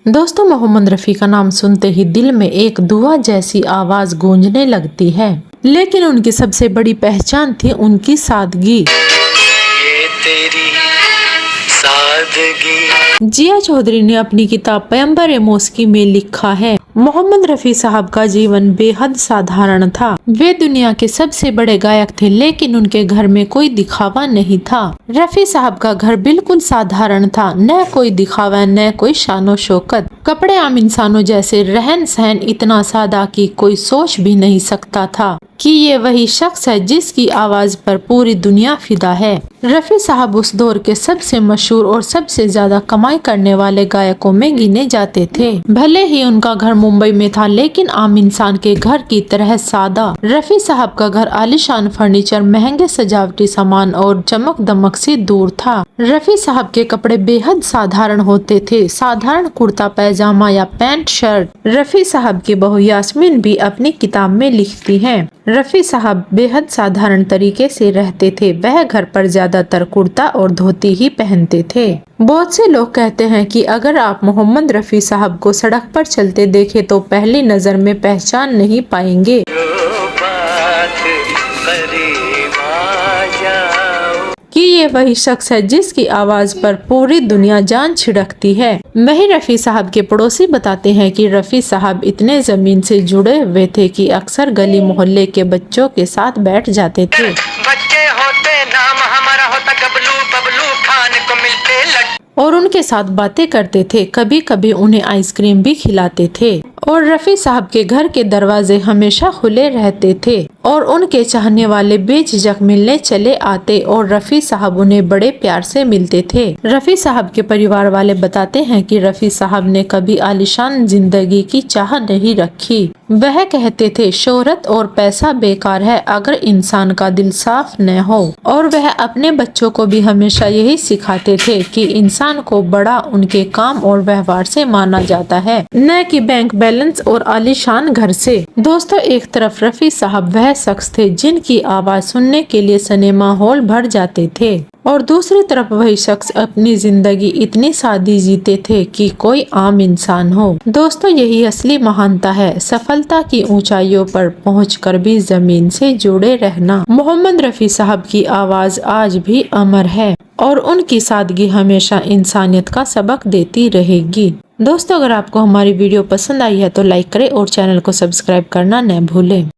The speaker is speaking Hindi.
दोस्तों, मोहम्मद रफ़ी का नाम सुनते ही दिल में एक दुआ जैसी आवाज गूंजने लगती है, लेकिन उनकी सबसे बड़ी पहचान थी उनकी सादगी। ये तेरी सादगी। जिया चौधरी ने अपनी किताब पैगंबर मौसिकी में लिखा है, मोहम्मद रफ़ी साहब का जीवन बेहद साधारण था। वे दुनिया के सबसे बड़े गायक थे, लेकिन उनके घर में कोई दिखावा नहीं था। रफ़ी साहब का घर बिल्कुल साधारण था, न कोई दिखावा न कोई शानो शौकत। कपड़े आम इंसानों जैसे, रहन सहन इतना सादा कि कोई सोच भी नहीं सकता था कि ये वही शख्स है जिसकी आवाज पर पूरी दुनिया फिदा है। रफ़ी साहब उस दौर के सबसे मशहूर और सबसे ज्यादा कमाई करने वाले गायकों में गिने जाते थे। भले ही उनका घर मुंबई में था, लेकिन आम इंसान के घर की तरह सादा। रफ़ी साहब का घर आलीशान फर्नीचर, महंगे सजावटी सामान और चमक दमक से दूर था। रफ़ी साहब के कपड़े बेहद साधारण होते थे, साधारण कुर्ता पैजामा या पैंट शर्ट। रफ़ी साहब की बहू यास्मीन भी अपनी किताब में लिखती है, रफ़ी साहब बेहद साधारण तरीके से रहते थे। वह घर पर ज्यादातर कुर्ता और धोती ही पहनते थे। बहुत से लोग कहते हैं कि अगर आप मोहम्मद रफ़ी साहब को सड़क पर चलते देखें तो पहली नजर में पहचान नहीं पाएंगे कि ये वही शख्स है जिसकी आवाज पर पूरी दुनिया जान छिड़कती है। वहीं रफ़ी साहब के पड़ोसी बताते हैं कि रफ़ी साहब इतने जमीन से जुड़े हुए थे कि अक्सर गली मोहल्ले के बच्चों के साथ बैठ जाते थे। बच्चे होते नाम हमारा होता गबलू बबलू, खाने को मिलते और उनके साथ बातें करते थे, कभी कभी उन्हें आइसक्रीम भी खिलाते थे। और रफ़ी साहब के घर के दरवाजे हमेशा खुले रहते थे और उनके चाहने वाले बेझिझक मिलने चले आते और रफ़ी साहब उन्हें बड़े प्यार से मिलते थे। रफ़ी साहब के परिवार वाले बताते हैं कि रफ़ी साहब ने कभी आलीशान जिंदगी की चाह नहीं रखी। वह कहते थे शोहरत और पैसा बेकार है अगर इंसान का दिल साफ न हो। और वह अपने बच्चों को भी हमेशा यही सिखाते थे कि इंसान को बड़ा उनके काम और व्यवहार से माना जाता है, न कि बैंक बैलेंस और आलीशान घर से। दोस्तों, एक तरफ रफ़ी साहब वह शख्स थे जिनकी आवाज सुनने के लिए सिनेमा हॉल भर जाते थे, और दूसरी तरफ वही शख्स अपनी जिंदगी इतनी सादी जीते थे कि कोई आम इंसान हो। दोस्तों, यही असली महानता है, सफलता की ऊंचाइयों पर पहुंचकर भी जमीन से जुड़े रहना। मोहम्मद रफ़ी साहब की आवाज आज भी अमर है और उनकी सादगी हमेशा इंसानियत का सबक देती रहेगी। दोस्तों, अगर आपको हमारी वीडियो पसंद आई है तो लाइक करें और चैनल को सब्सक्राइब करना न भूलें।